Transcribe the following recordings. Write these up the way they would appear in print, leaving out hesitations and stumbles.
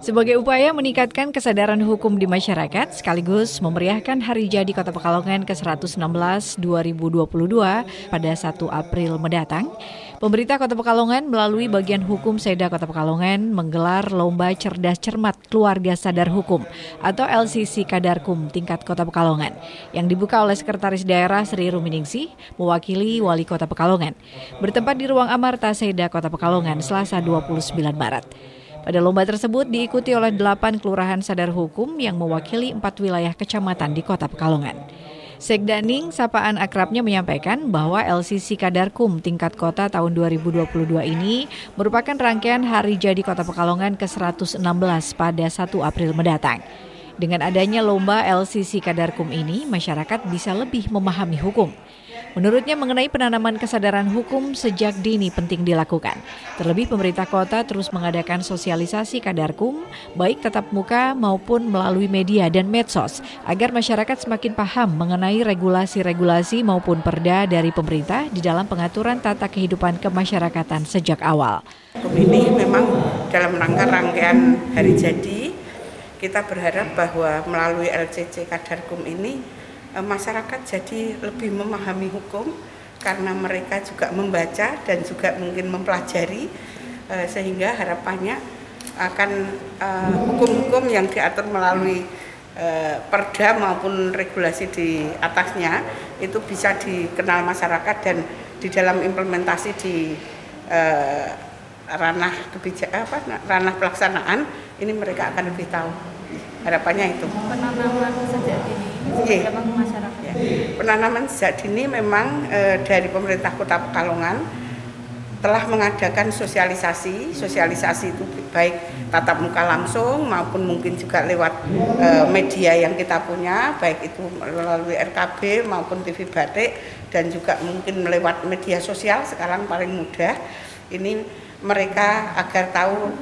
Sebagai upaya meningkatkan kesadaran hukum di masyarakat, sekaligus memeriahkan Hari Jadi Kota Pekalongan ke-116 2022 pada 1 April mendatang, pemerintah Kota Pekalongan melalui bagian hukum Seda Kota Pekalongan menggelar Lomba Cerdas Cermat Keluarga Sadar Hukum atau LCC Kadarkum tingkat Kota Pekalongan yang dibuka oleh Sekretaris Daerah Sri Ruminingsih mewakili Wali Kota Pekalongan bertempat di Ruang Amarta Seda Kota Pekalongan Selasa 29 Maret. Pada lomba tersebut diikuti oleh 8 kelurahan sadar hukum yang mewakili 4 wilayah kecamatan di Kota Pekalongan. Sekdaning sapaan akrabnya menyampaikan bahwa LCC Kadarkum tingkat kota tahun 2022 ini merupakan rangkaian Hari Jadi Kota Pekalongan ke-116 pada 1 April mendatang. Dengan adanya lomba LCC Kadarkum ini, masyarakat bisa lebih memahami hukum. Menurutnya mengenai penanaman kesadaran hukum sejak dini penting dilakukan. Terlebih pemerintah kota terus mengadakan sosialisasi Kadarkum, baik tatap muka maupun melalui media dan medsos, agar masyarakat semakin paham mengenai regulasi-regulasi maupun perda dari pemerintah di dalam pengaturan tata kehidupan kemasyarakatan sejak awal. Ini memang dalam rangka rangkaian Hari Jadi, kita berharap bahwa melalui LCC Kadarkum ini masyarakat jadi lebih memahami hukum karena mereka juga membaca dan juga mungkin mempelajari, sehingga harapannya akan hukum-hukum yang diatur melalui perda maupun regulasi di atasnya itu bisa dikenal masyarakat dan di dalam implementasi di ranah ranah pelaksanaan ini mereka akan lebih tahu. Harapannya itu. Penanaman sejak dini masyarakat. Ya. Penanaman sejak dini memang dari pemerintah Kota Pekalongan telah mengadakan sosialisasi itu baik tatap muka langsung maupun mungkin juga lewat media yang kita punya, baik itu melalui RKB maupun TV Batik dan juga mungkin lewat media sosial sekarang paling mudah. Ini mereka agar tahu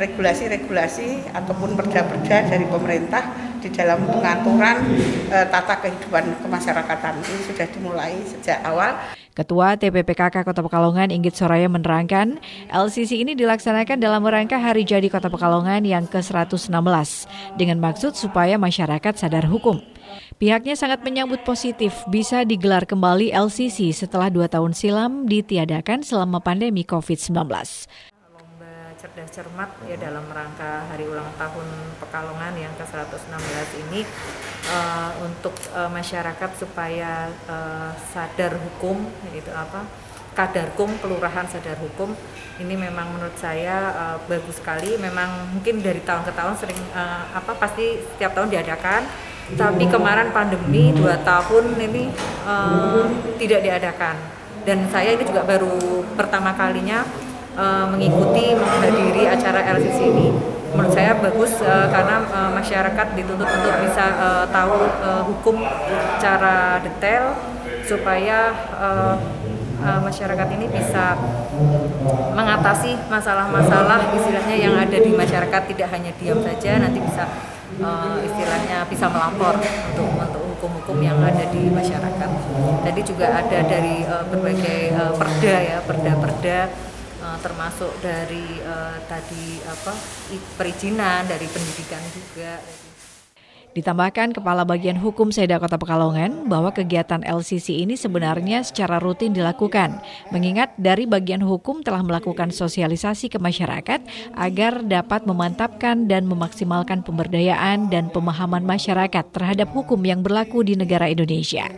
regulasi-regulasi ataupun perda-perda dari pemerintah di dalam pengaturan tata kehidupan kemasyarakatan. Ini sudah dimulai sejak awal. Ketua TPPKK Kota Pekalongan Inggit Soraya menerangkan, LCC ini dilaksanakan dalam rangka Hari Jadi Kota Pekalongan yang ke-116 dengan maksud supaya masyarakat sadar hukum. Pihaknya sangat menyambut positif bisa digelar kembali LCC setelah 2 tahun silam ditiadakan selama pandemi COVID-19. Lomba Cerdas Cermat ya dalam rangka hari ulang tahun Pekalongan yang ke-116 ini untuk masyarakat supaya sadar hukum, yaitu Kadarkum, kelurahan sadar hukum. Ini memang menurut saya bagus sekali. Memang mungkin dari tahun ke tahun sering pasti setiap tahun diadakan. Tapi kemarin pandemi 2 tahun ini tidak diadakan. Dan saya ini juga baru pertama kalinya menghadiri acara LCC ini. Menurut saya bagus karena masyarakat dituntut untuk bisa tahu hukum secara detail supaya masyarakat ini bisa mengatasi masalah-masalah istilahnya yang ada di masyarakat, tidak hanya diam saja, nanti bisa istilahnya bisa melapor untuk hukum-hukum yang ada di masyarakat. Tadi juga ada dari berbagai perda termasuk dari perizinan, dari pendidikan juga. Ditambahkan Kepala Bagian Hukum Seda Kota Pekalongan bahwa kegiatan LCC ini sebenarnya secara rutin dilakukan, mengingat dari bagian hukum telah melakukan sosialisasi ke masyarakat agar dapat memantapkan dan memaksimalkan pemberdayaan dan pemahaman masyarakat terhadap hukum yang berlaku di negara Indonesia.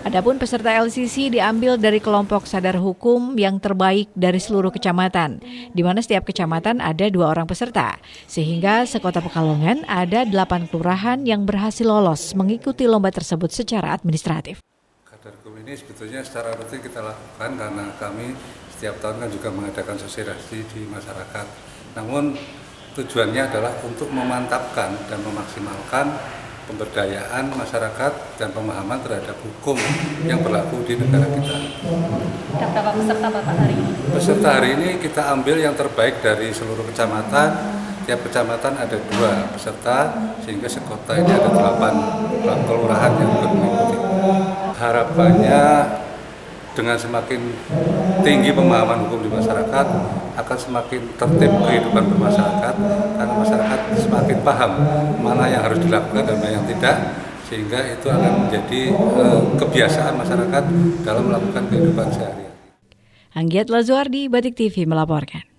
Adapun peserta LCC diambil dari kelompok sadar hukum yang terbaik dari seluruh kecamatan, di mana setiap kecamatan ada 2 orang peserta, sehingga sekota Pekalongan ada 8 kelurahan yang berhasil lolos mengikuti lomba tersebut secara administratif. Kadarkum ini sebetulnya secara rutin kita lakukan karena kami setiap tahun kan juga mengadakan sosialisasi di masyarakat. Namun tujuannya adalah untuk memantapkan dan memaksimalkan pemberdayaan masyarakat dan pemahaman terhadap hukum yang berlaku di negara kita. Ada berapa peserta Bapak hari ini? Peserta hari ini kita ambil yang terbaik dari seluruh kecamatan. Tiap kecamatan ada 2 peserta sehingga sekota ini ada 8 kelurahan yang ikut mengikuti. Harapannya dengan semakin tinggi pemahaman hukum di masyarakat, akan semakin tertib kehidupan bermasyarakat, karena masyarakat semakin paham mana yang harus dilakukan dan mana yang tidak, sehingga itu akan menjadi kebiasaan masyarakat dalam melakukan kehidupan sehari-hari. Anggiat Lazuardi, Batik TV melaporkan.